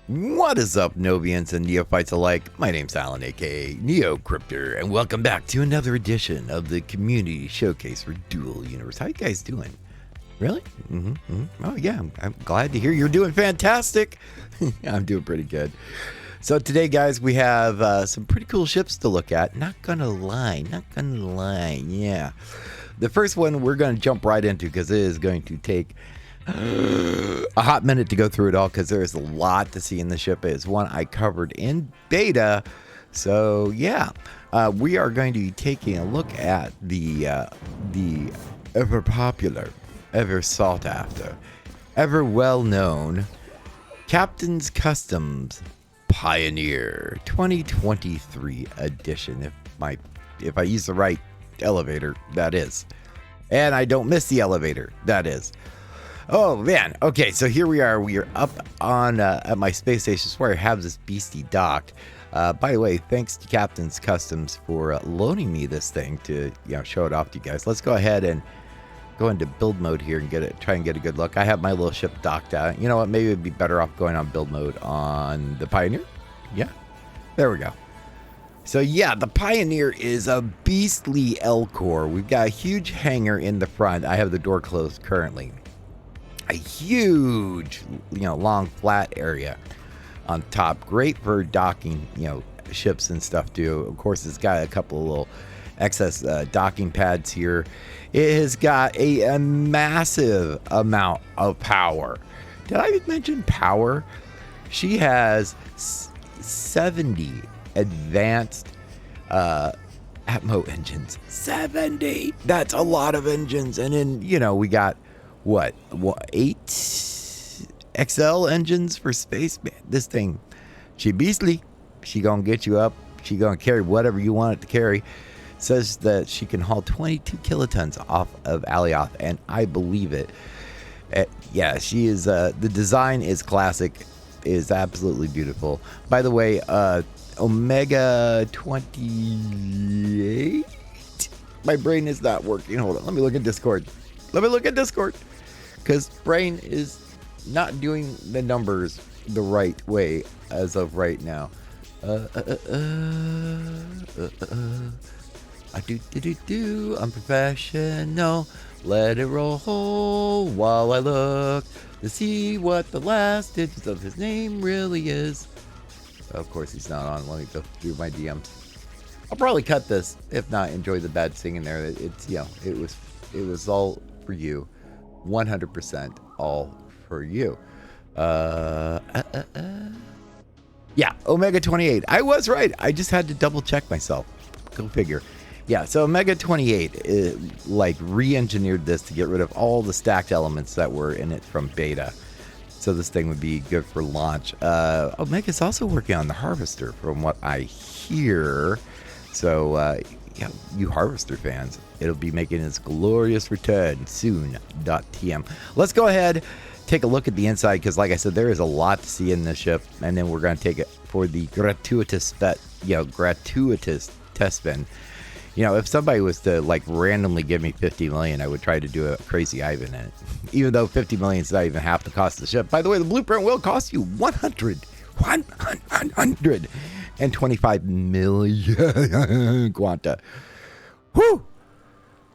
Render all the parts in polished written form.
What is up, Novians and Neophytes alike? My name's Alan, aka NeoCryptor, and welcome back to another edition of the Community Showcase for Dual Universe. How you guys doing? Really? Oh yeah, I'm glad to hear you're doing fantastic. I'm doing pretty good. So today, guys, we have some pretty cool ships to look at. Not gonna lie, yeah. The first one we're gonna jump right into because it is going to take a hot minute to go through it all because there's a lot to see in the ship. It's one I covered in beta. So yeah, we are going to be taking a look at the ever popular, ever sought after, ever well known Captain's Customs Pioneer 2023 edition. If I use the right elevator, that is, and I don't miss the elevator, that is. Oh man, okay, so here we are. We are up on at my space station where I have this beastie docked. By the way, thanks to Captain's Customs for loaning me this thing to show it off to you guys. Let's go ahead and go into build mode here and try and get a good look. I have my little ship docked out. You know what? Maybe it'd be better off going on build mode on the Pioneer. Yeah, there we go. So yeah, the Pioneer is a beastly L-core. We've got a huge hangar in the front. I have the door closed currently. A huge, long flat area on top. Great for docking, ships and stuff too. Of course, it's got a couple of little excess docking pads here. It has got a massive amount of power. Did I mention power? She has 70 advanced Atmo engines. 70! That's a lot of engines. And then, we got what 8 XL engines for space. Man, this thing, she beastly. She gonna get you up. She gonna carry whatever you want it to carry. Says that she can haul 22 kilotons off of Alioth, and I believe it. Yeah, she is. The design is classic. Is absolutely beautiful. By the way, Omega 28. My brain is not working. Hold on. Let me look at Discord. Because brain is not doing the numbers the right way as of right now. I'm professional. Let it roll while I look to see what the last digits of his name really is. Of course, he's not on. Let me go through my DMs. I'll probably cut this. If not, enjoy the bad singing there. It's it was all for you. 100% all for you. Yeah, Omega 28. I was right. I just had to double check myself. Go figure. Yeah, so Omega 28 re-engineered this to get rid of all the stacked elements that were in it from beta. So this thing would be good for launch. Omega's also working on the Harvester from what I hear. So you Harvester fans, it'll be making its glorious return soon. .tm. Let's go ahead, take a look at the inside, because like I said, there is a lot to see in this ship, and then we're going to take it for the gratuitous test spin. If somebody was to randomly give me 50 million, I would try to do a crazy Ivan in it. Even though 50 million is not even half the cost of the ship. By the way, the blueprint will cost you 125 million Quanta. Whew!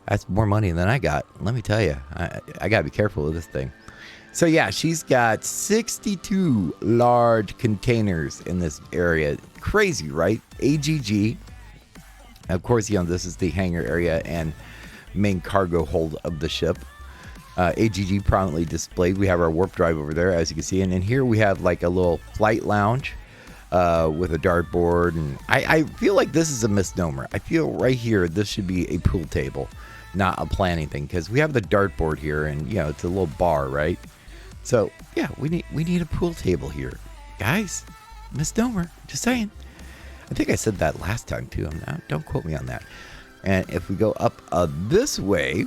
That's more money than I got. Let me tell you, I gotta be careful with this thing. So yeah, she's got 62 large containers in this area. Crazy, right? AGG. Of course, this is the hangar area and main cargo hold of the ship. AGG prominently displayed. We have our warp drive over there, as you can see. And in here we have a little flight lounge with a dartboard. And I feel like this is a misnomer. I feel right here this should be a pool table, not a planning thing. Because we have the dartboard here and, it's a little bar, right? So, yeah, we need a pool table here. Guys, misnomer. Just saying. I think I said that last time too. Don't quote me on that. And if we go up this way,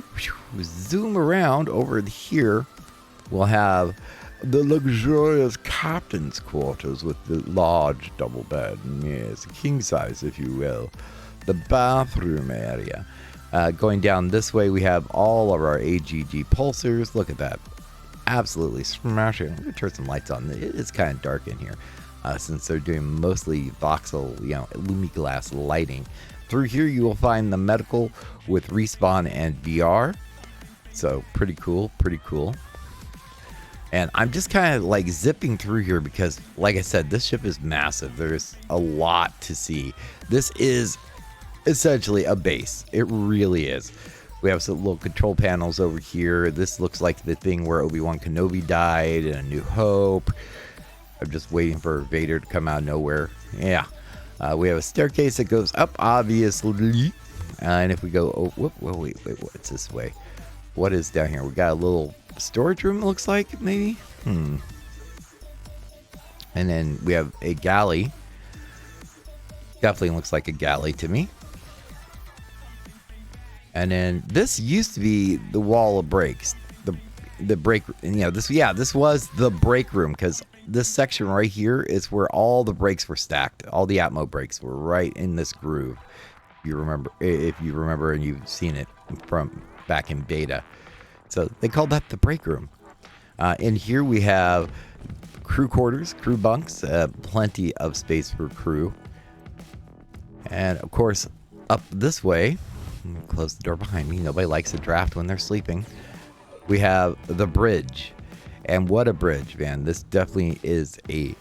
zoom around over here, we'll have the luxurious captain's quarters with the large double bed. Yes, king size, if you will. The bathroom area. Going down this way, we have all of our AGG pulsars. Look at that. absolutely smash it. I'm gonna turn some lights on. It's kind of dark in here, since they're doing mostly voxel, lumiglass lighting. Through here, you will find the medical with respawn and VR. So pretty cool, pretty cool. And I'm just kind of like zipping through here because, like I said, this ship is massive. There's a lot to see. This is essentially a base. It really is. We have some little control panels over here. This looks like the thing where Obi-Wan Kenobi died in A New Hope. I'm just waiting for Vader to come out of nowhere. Yeah. We have a staircase that goes up, obviously. And if we go, wait, what's this way? What is down here? We got a little storage room, it looks like, maybe? And then we have a galley. Definitely looks like a galley to me. And then this used to be the wall of breaks. The break, this was the break room, because this section right here is where all the breaks were stacked. All the Atmo breaks were right in this groove. If you remember and you've seen it from back in beta. So they called that the break room. In here we have crew quarters, crew bunks, plenty of space for crew. And of course, up this way, close the door behind me. Nobody likes a draft when they're sleeping. We have the bridge. And what a bridge, man. This definitely is a,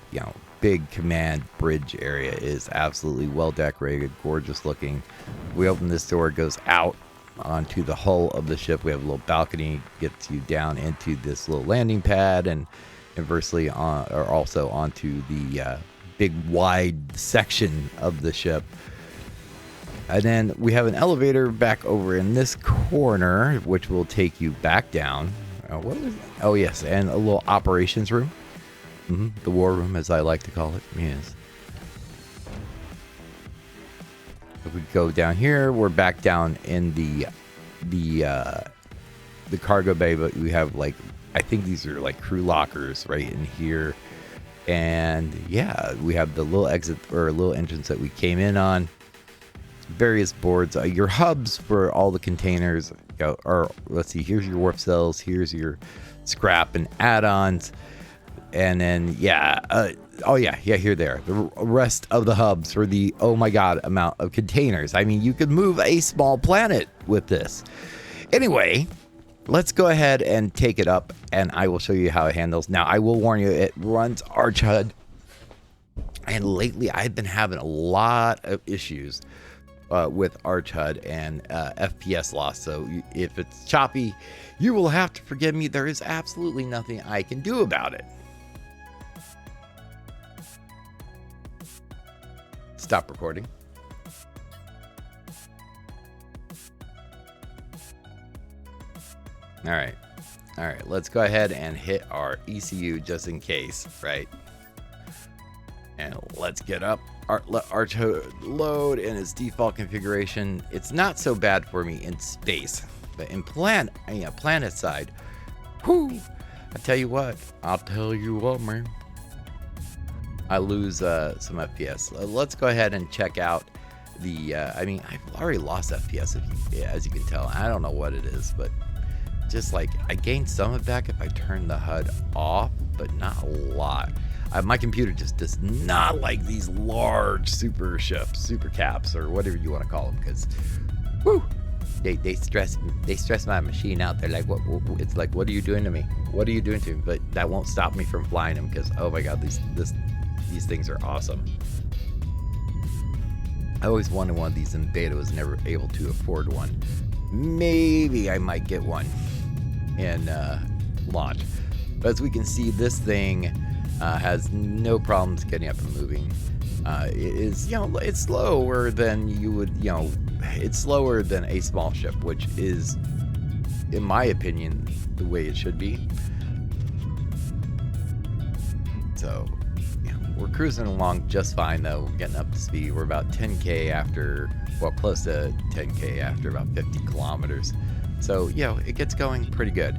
big command bridge area. It is absolutely well decorated, gorgeous looking. We open this door, it goes out onto the hull of the ship. We have a little balcony, gets you down into this little landing pad, and inversely also onto the big wide section of the ship. And then we have an elevator back over in this corner, which will take you back down. What was it? Oh, yes, and a little operations room. The war room, as I like to call it. Yes. If we go down here, we're back down in the cargo bay, but we have, like, I think these are like crew lockers right in here. And yeah, we have the little exit or little entrance that we came in on. Various boards, your hubs for all the containers, or let's see, here's your warp cells, here's your scrap and add-ons, and then here there, the rest of the hubs for the, oh my god, amount of containers. I mean, you could move a small planet with this. Anyway, let's go ahead and take it up, and I will show you how it handles. Now, I will warn you, it runs Arch HUD, and lately I've been having a lot of issues with Arch HUD and FPS loss. So if it's choppy, you will have to forgive me. There is absolutely nothing I can do about it. Stop recording. All right, let's go ahead and hit our ECU just in case, right? And let's get up. Let Arch HUD load in its default configuration. It's not so bad for me in space, but in planet side, whoo! I'll tell you what, man. I lose some FPS. Let's go ahead and check out the. I've already lost FPS, as you can tell. I don't know what it is, but just like I gained some of it back if I turn the HUD off, but not a lot. My computer just does not like these large super ships, super caps, or whatever you want to call them, because, whoo, they stress my machine out. They're like, what? It's like, what are you doing to me? What are you doing to me? But that won't stop me from flying them, because, oh my god, these things are awesome. I always wanted one of these in beta, was never able to afford one. Maybe I might get one in launch. But as we can see, this thing has no problems getting up and moving. It is, it's slower than you would, it's slower than a small ship, which is, in my opinion, the way it should be. So, we're cruising along just fine, though. We're getting up to speed. We're about 10K after, close to 10K after about 50 kilometers. So, it gets going pretty good.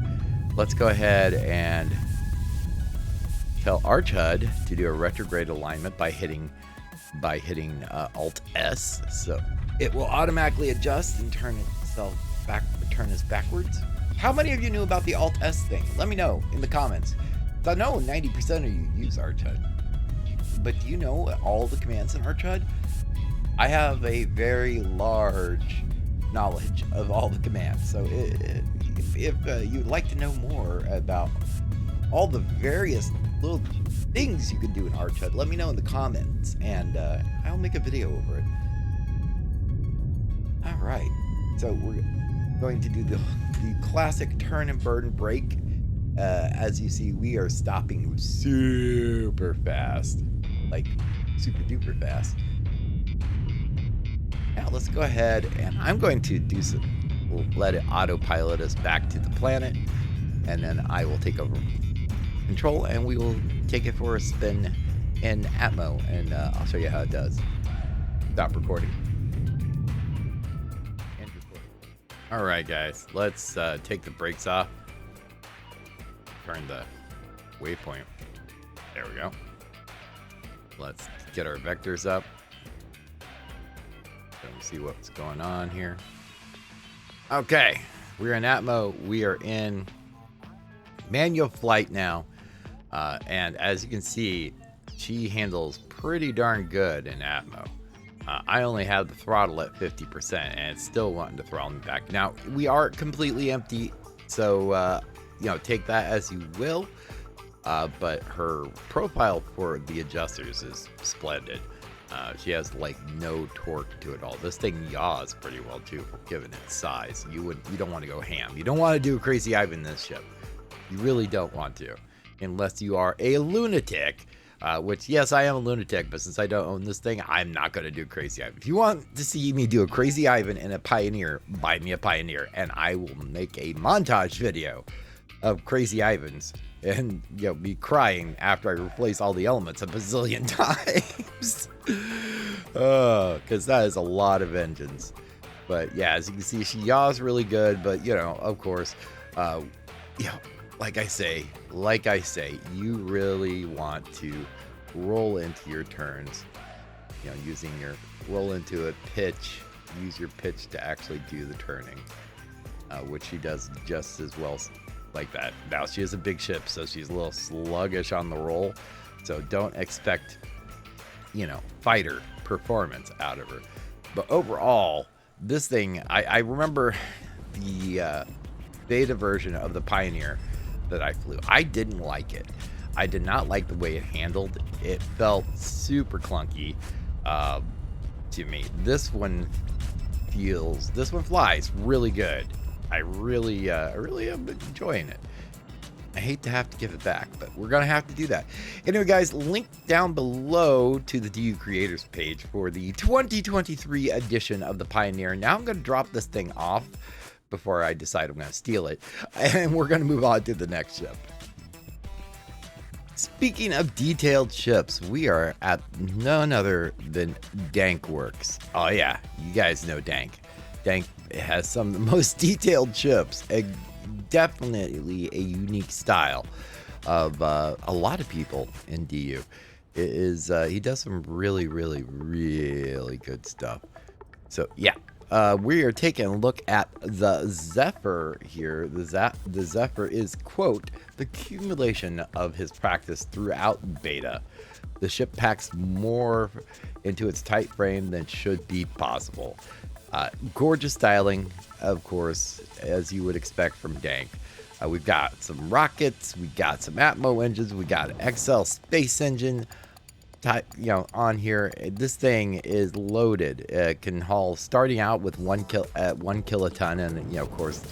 Let's go ahead and tell Arch HUD to do a retrograde alignment by hitting Alt S. So it will automatically adjust and turn us backwards. How many of you knew about the Alt-S thing? Let me know in the comments. I know 90% of you use ArchHUD. But do you know all the commands in ArchHUD? I have a very large knowledge of all the commands. So if you'd like to know more about all the various little things you can do in ArchHUD, let me know in the comments, and I'll make a video over it. All right, so we're going to do the classic turn and burn break. As you see, we are stopping super fast, like super duper fast. Now let's go ahead, and I'm going to do some, we'll let it autopilot us back to the planet, and then I will take over control, and we will take it for a spin in Atmo, and I'll show you how it does. Stop recording. End recording. All right, guys, let's take the brakes off. Turn the waypoint. There we go. Let's get our vectors up. Let me see what's going on here. Okay, we're in Atmo. We are in manual flight now. And as you can see, she handles pretty darn good in Atmo. I only have the throttle at 50%, and it's still wanting to throttle me back. Now, we are completely empty, so take that as you will. But her profile for the adjusters is splendid. She has like no torque to it all. This thing yaws pretty well too, given its size. You don't want to go ham. You don't want to do a Crazy Ivan in this ship. You really don't want to, unless you are a lunatic. Which, yes, I am a lunatic, but since I don't own this thing, I'm not going to do Crazy Ivan. If you want to see me do a Crazy Ivan and a Pioneer, buy me a Pioneer, and I will make a montage video of Crazy Ivans and be crying after I replace all the elements a bazillion times. Because that is a lot of engines. But yeah, as you can see, she yaws really good, but of course, like I say, you really want to roll into your turns, using your roll into a pitch, use your pitch to actually do the turning, which she does just as well like that. Now, she is a big ship, so she's a little sluggish on the roll, so don't expect, fighter performance out of her. But overall, this thing, I remember the beta version of the Pioneer that I flew. I didn't like it. I did not like the way it handled. It felt super clunky to me. This one flies really good. I really am enjoying it. I hate to have to give it back, but we're gonna have to do that. Anyway, guys, link down below to the DU Creators page for the 2023 edition of the Pioneer. Now I'm gonna drop this thing off before I decide I'm gonna steal it, and we're gonna move on to the next ship. Speaking of detailed ships, we are at none other than Dank Works. Oh yeah, you guys know Dank. Dank has some of the most detailed ships, and definitely a unique style of a lot of people in DU. It is he does some really good stuff. So yeah, we are taking a look at the Zephyr here. The Zephyr is, quote, the accumulation of his practice throughout beta. The ship packs more into its tight frame than should be possible. Gorgeous styling, of course, as you would expect from Dank. We've got some rockets, we got some Atmo engines, we got an XL space engine on here. This thing is loaded. It can haul starting out with 1 kiloton, and of course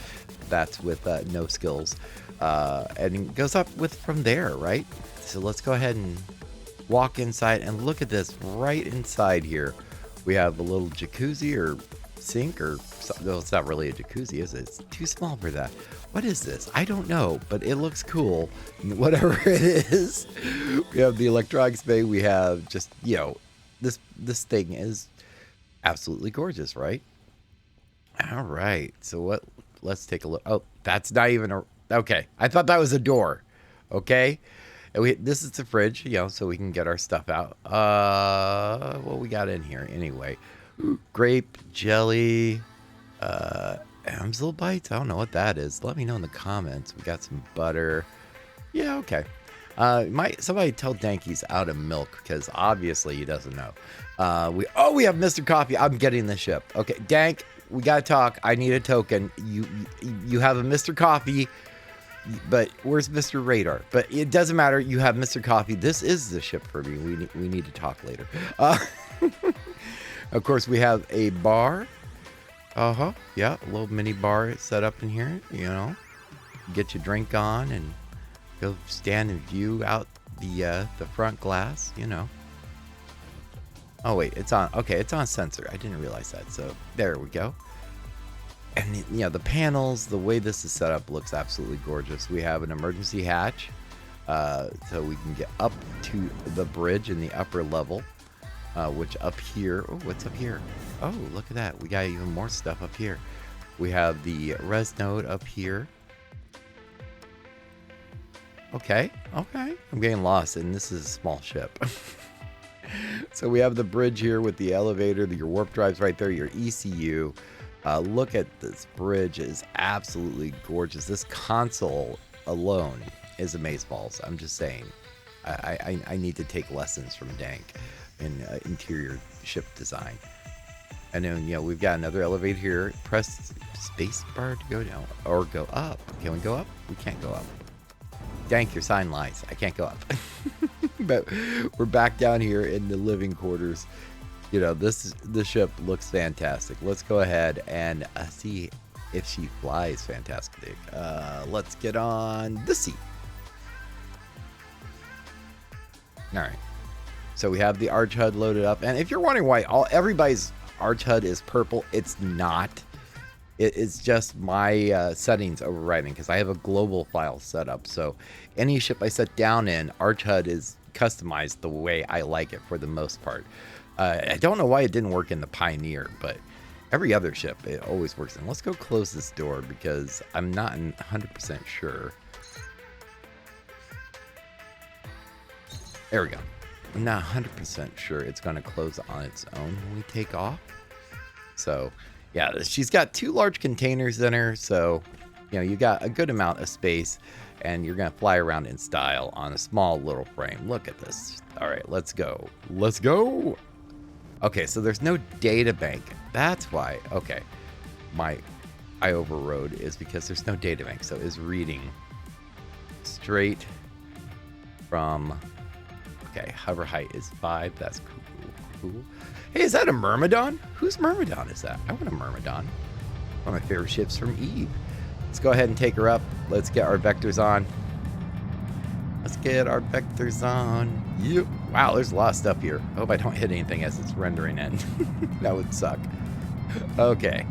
that's with no skills, and it goes up with from there, right? So let's go ahead and walk inside and look at this. Right inside here we have a little jacuzzi or sink, or no, it's not really a jacuzzi, is it? It's too small for that. What is this? I don't know, but it looks cool, whatever it is. We have the electronics bay. We have just this thing is absolutely gorgeous, right? All right, so let's take a look. Oh, that's not even okay, I thought that was a door. Okay, and this is the fridge, so we can get our stuff out. What we got in here anyway? Grape jelly, Amsel bites? I don't know what that is. Let me know in the comments. We got some butter. Yeah, okay. Somebody tell Dank he's out of milk, because obviously he doesn't know. We have Mr. Coffee. I'm getting the ship. Okay, Dank, we gotta talk. I need a token. You have a Mr. Coffee, but where's Mr. Radar? But it doesn't matter. You have Mr. Coffee. This is the ship for me. We need to talk later. Of course, we have a bar. Yeah, a little mini bar set up in here. You know, get your drink on and go stand and view out the front glass. You know. Oh wait, it's on. Okay, it's on sensor. I didn't realize that. So there we go. And you know, the panels, the way this is set up looks absolutely gorgeous. We have an emergency hatch, so we can get up to the bridge in the upper level. Which up here, oh, what's up here? Oh, look at that. We got even more stuff up here. We have the res node up here. Okay. I'm getting lost, and this is a small ship. So we have the bridge here with the elevator, your warp drives right there, your ECU. Look at this bridge. It is absolutely gorgeous. This console alone is amazeballs. I'm just saying. I need to take lessons from Dank in interior ship design. And then, you know, we've got another elevator here. Press space bar to go down or go up. Can we go up? We can't go up. Dank, your sign lies. I can't go up. But we're back down here in the living quarters. You know, the ship looks fantastic. Let's go ahead and see if she flies fantastic. Let's get on the seat. All right. So we have the Arch HUD loaded up. And if you're wondering why everybody's Arch HUD is purple, it's not. It's just my settings overriding, because I have a global file set up. So any ship I set down in, Arch HUD is customized the way I like it for the most part. I don't know why it didn't work in the Pioneer, but every other ship, it always works. And let's go close this door, because I'm not 100% sure. There we go. I'm not 100% sure it's going to close on its own when we take off. So, yeah, she's got 2 large containers in her. So, you know, you got a good amount of space, and you're going to fly around in style on a small little frame. Look at this. All right, let's go. Let's go. Okay, so there's no data bank. That's why. Okay. I overrode is because there's no data bank. So is reading straight from... Okay, hover height is 5. That's cool. Hey, is that a Mermaidon? Whose Mermaidon is that? I want a Mermaidon. One of my favorite ships from Eve. Let's go ahead and take her up. Let's get our vectors on. Yep. Wow, there's a lot of stuff here. I hope I don't hit anything as it's rendering in. That would suck. Okay.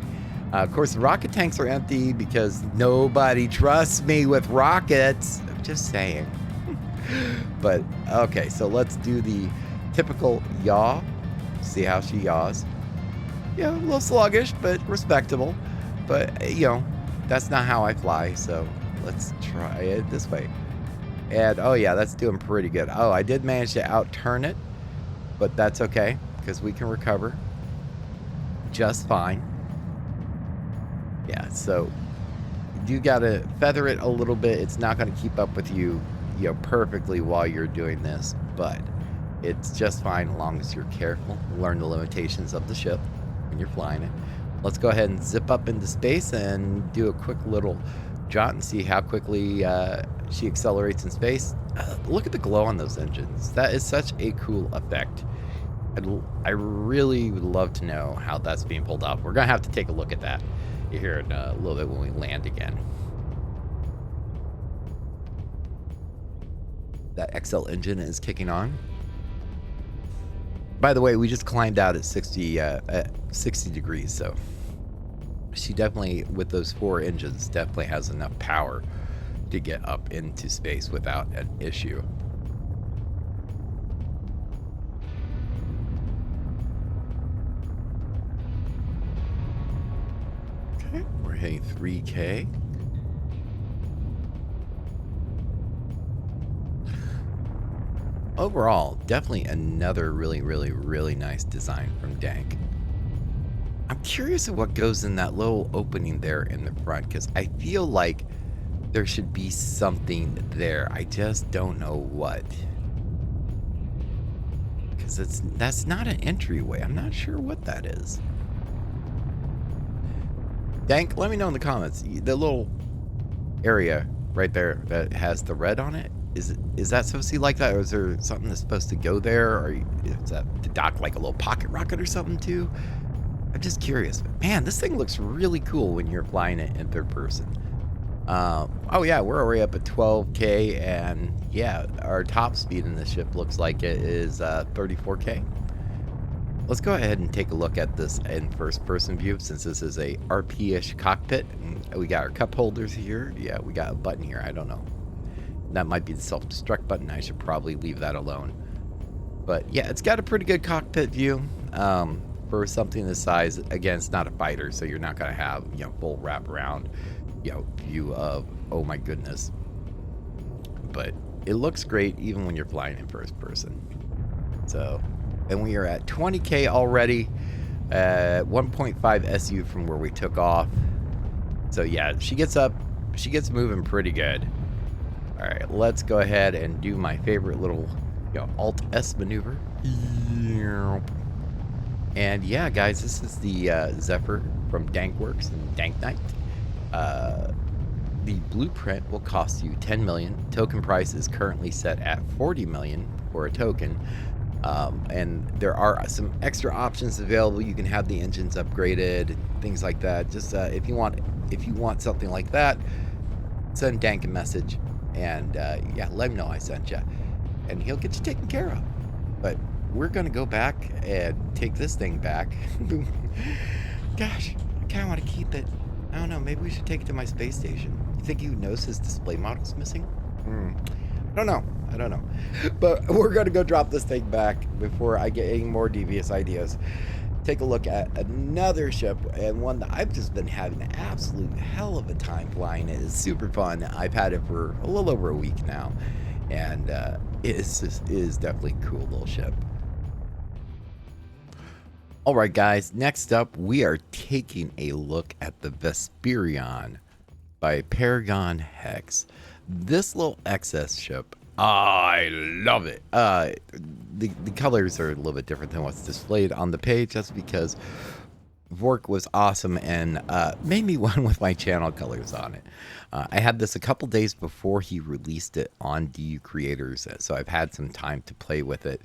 Of course, the rocket tanks are empty because nobody trusts me with rockets. I'm just saying. But okay, so let's do the typical yaw. See how she yaws. Yeah, a little sluggish, but respectable. But you know, that's not how I fly. So let's try it this way. And oh yeah, that's doing pretty good. Oh, I did manage to outturn it, but that's okay because we can recover just fine. Yeah, so you gotta feather it a little bit. It's not gonna keep up with you, you know, perfectly while you're doing this, but it's just fine as long as you're careful. Learn the limitations of the ship when you're flying it. Let's go ahead and zip up into space and do a quick little jaunt and see how quickly she accelerates in space. Look at the glow on those engines. That is such a cool effect. I really would love to know how that's being pulled off. We're gonna have to take a look at that here in a little bit when we land again. That XL engine is kicking on. By the way, we just climbed out at 60 degrees, so she definitely, with those 4 engines, definitely has enough power to get up into space without an issue. Okay, we're hitting 3K. Overall, definitely another really nice design from Dank. I'm curious of what goes in that little opening there in the front, because I feel like there should be something there. I just don't know what. Because that's not an entryway. I'm not sure what that is. Dank, let me know in the comments. The little area right there that has the red on it, is that supposed to be like that, or is there something that's supposed to go there, or is that to dock like a little pocket rocket or something too? I'm just curious. But man, this thing looks really cool when you're flying it in third person. Oh yeah, we're already up at 12K, and yeah, our top speed in this ship looks like it is 34K. Let's go ahead and take a look at this in first person view, since this is a RP-ish cockpit. And we got our cup holders here. Yeah, we got a button here. I don't know. That might be the self-destruct button. I should probably leave that alone. But yeah, it's got a pretty good cockpit view. For something this size. Again, it's not a fighter, so you're not going to have, full wrap around, view of, oh my goodness. But it looks great even when you're flying in first person. So, and we are at 20K already, 1.5 SU from where we took off. So yeah, she gets moving pretty good. All right, let's go ahead and do my favorite little, Alt S maneuver. And yeah, guys, this is the Zephyr from Dank Works and Dank Knight. The blueprint will cost you 10 million. Token price is currently set at 40 million for a token. And there are some extra options available. You can have the engines upgraded, things like that. Just if you want something like that, send Dank a message, and yeah, let him know I sent you, and he'll get you taken care of. But we're gonna go back and take this thing back. Gosh, I kind of want to keep it. I don't know. Maybe we should take it to my space station. You think he knows his display model's missing? I don't know. But we're gonna go drop this thing back before I get any more devious ideas. Take a look at another ship, and one that I've just been having an absolute hell of a time flying. It is super fun. I've had it for a little over a week now, and it is definitely a cool little ship. All right, guys, next up, we are taking a look at the Vesperion by Paragon Hex. This little XS ship, I love it. The colors are a little bit different than what's displayed on the page. That's because Vork was awesome and made me one with my channel colors on it. I had this a couple days before he released it on DU Creators, so I've had some time to play with it,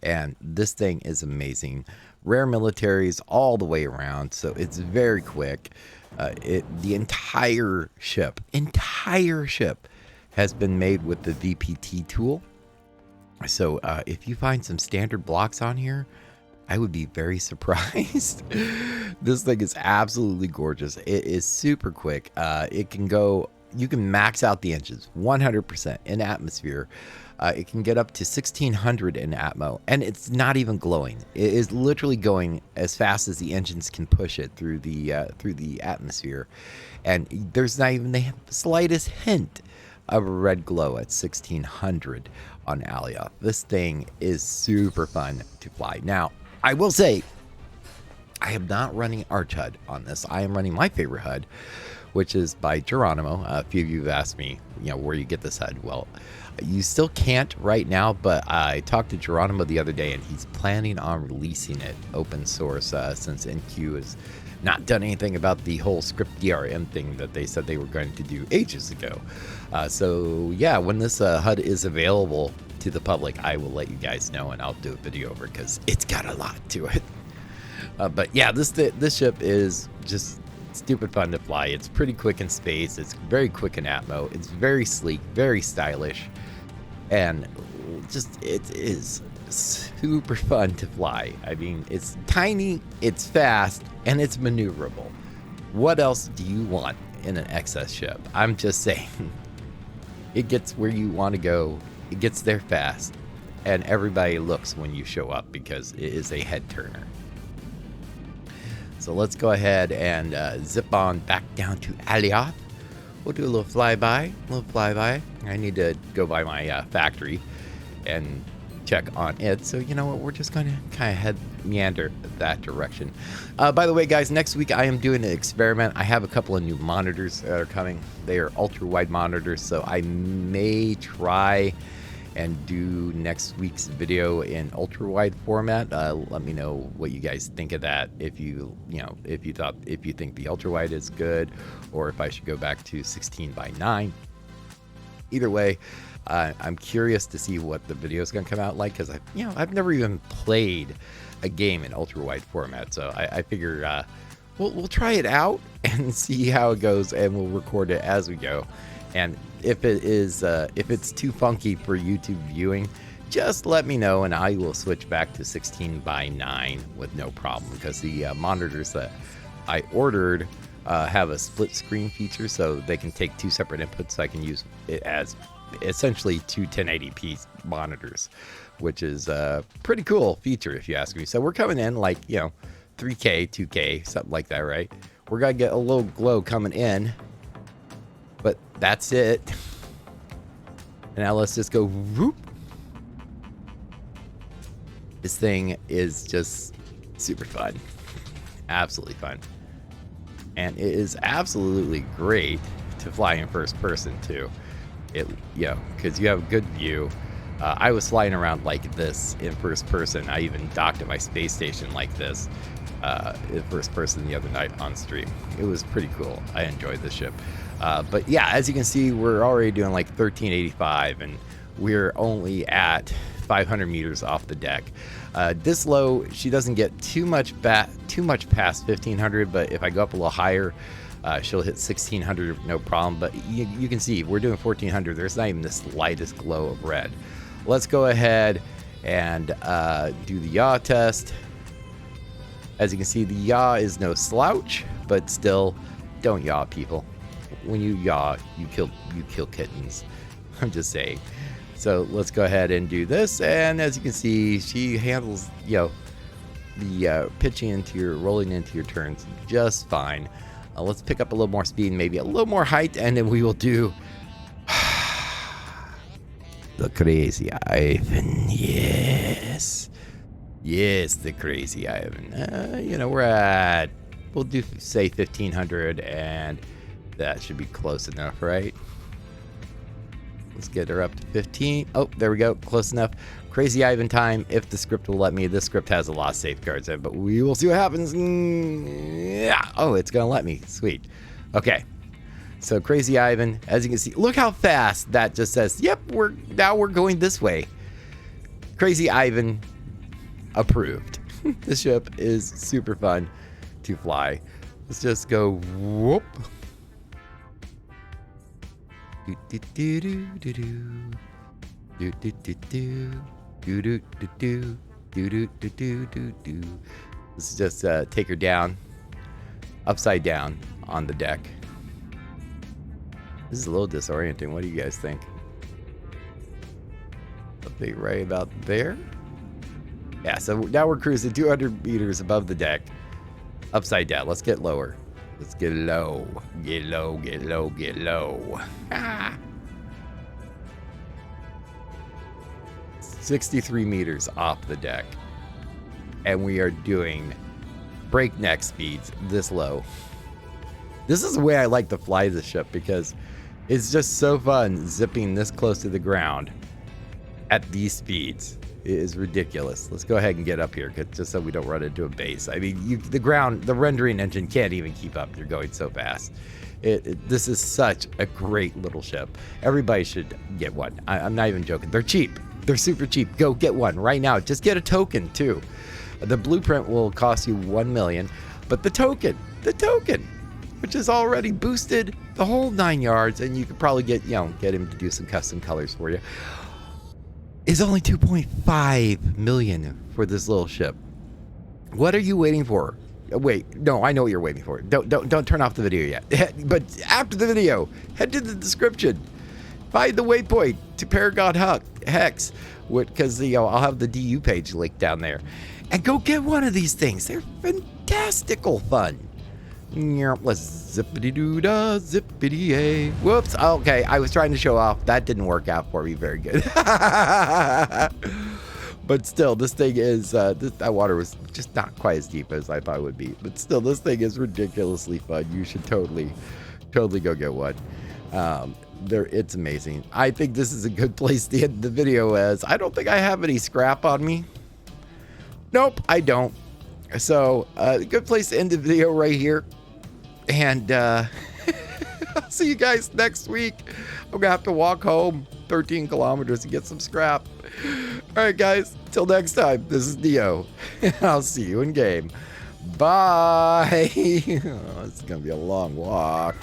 and this thing is amazing. Rare militaries all the way around, so it's very quick. The entire ship has been made with the VPT tool. So if you find some standard blocks on here, I would be very surprised. This thing is absolutely gorgeous. It is super quick. You can max out the engines 100% in atmosphere. It can get up to 1600 in atmo, and it's not even glowing. It is literally going as fast as the engines can push it through the atmosphere, and there's not even the slightest hint of a red glow at 1600 on Alioth. This thing is super fun to fly. Now, I will say, I am not running Arch HUD on this. I am running my favorite HUD, which is by Geronimo. A few of you have asked me, where you get this HUD. Well, you still can't right now, but I talked to Geronimo the other day, and he's planning on releasing it open source since NQ has not done anything about the whole script DRM thing that they said they were going to do ages ago. So yeah, when this HUD is available to the public, I will let you guys know, and I'll do a video over because it's got a lot to it. But yeah, this ship is just stupid fun to fly. It's pretty quick in space. It's very quick in atmo. It's very sleek, very stylish, and just it is super fun to fly. I mean, it's tiny, it's fast, and it's maneuverable. What else do you want in an XS ship? I'm just saying. It gets where you want to go. It gets there fast, and everybody looks when you show up because it is a head turner. So let's go ahead and zip on back down to Alioth. We'll do a little flyby. I need to go by my factory and check on it. So you know what, we're just going to kind of meander that direction. By the way, guys, next week I am doing an experiment. I have a couple of new monitors that are coming. They are ultra wide monitors, so I may try and do next week's video in ultra wide format. Let me know what you guys think of that. If you think the ultra wide is good, or if I should go back to 16:9. Either way, I'm curious to see what the video is going to come out like, because I've never even played a game in ultra wide format, so I figure we'll try it out and see how it goes, and we'll record it as we go. And if it's too funky for YouTube viewing, just let me know and I will switch back to 16:9 with no problem, because the monitors that I ordered have a split screen feature, so they can take two separate inputs, so I can use it as essentially two 1080p monitors, which is a pretty cool feature if you ask me. So we're coming in like 3K, 2K, something like that, right? We're gonna get a little glow coming in, but that's it. And now let's just go whoop. This thing is just super fun, absolutely fun, and it is absolutely great to fly in first person too. Because you have a good view. I was flying around like this in first person. I even docked at my space station like this in first person the other night on stream. It was pretty cool. I enjoyed the ship. But yeah, as you can see, we're already doing like 1385, and we're only at 500 meters off the deck. This low, she doesn't get too much past 1500, but if I go up a little higher, she'll hit 1600 no problem. But you can see we're doing 1400. There's not even the slightest glow of red. Let's go ahead and do the yaw test. As you can see, the yaw is no slouch, but still, don't yaw, people. When you yaw, you kill kittens. I'm just saying. So let's go ahead and do this. And as you can see, she handles the pitching into your, rolling into your turns just fine. Let's pick up a little more speed, maybe a little more height, and then we will do the Crazy Ivan. Yes, the Crazy Ivan. We'll do say 1500, and that should be close enough, right? Let's get her up to 15. Oh, there we go, close enough. Crazy Ivan time, if the script will let me. This script has a lot of safeguards in, but we will see what happens. Yeah. Oh, it's gonna let me. Sweet. Okay. So Crazy Ivan, as you can see, look how fast that just says, yep, we're going this way. Crazy Ivan approved. This ship is super fun to fly. Let's just go whoop. Do do do do do do do do do. Do do do do do do do do do do. Let's just take her down, upside down on the deck. This is a little disorienting. What do you guys think? A big right about there. Yeah. So now we're cruising 200 meters above the deck, upside down. Let's get lower. Let's get low. Get low. Get low. Get low. Ah. 63 meters off the deck, and we are doing breakneck speeds this low. This is the way I like to fly this ship, because it's just so fun zipping this close to the ground at these speeds. It is ridiculous. Let's go ahead and get up here, just so we don't run into a base. I mean, the rendering engine can't even keep up. You're going so fast. This is such a great little ship. Everybody should get one. I'm not even joking. They're cheap. They're super cheap. Go get one right now. Just get a token too. The blueprint will cost you 1 million, but the token, which is already boosted the whole 9 yards, and you could probably get him to do some custom colors for you, is only 2.5 million for this little ship. What are you waiting for? Wait, no, I know what you're waiting for. Don't turn off the video yet. But after the video, head to the description. Find the waypoint to Paragon Hex, because I'll have the DU page linked down there, and go get one of these things. They're fantastical fun. Let's zippity doo da, zippity a. Whoops. Okay, I was trying to show off. That didn't work out for me very good. But still, this thing is, that water was just not quite as deep as I thought it would be. But still, this thing is ridiculously fun. You should totally go get one. It's amazing. I think this is a good place to end the video as I don't think I have any scrap on me. Nope, I don't. So, good place to end the video right here. And, I'll see you guys next week. I'm gonna have to walk home 13 kilometers to get some scrap. All right, guys, till next time, this is Neo. I'll see you in game. Bye. Oh, it's gonna be a long walk.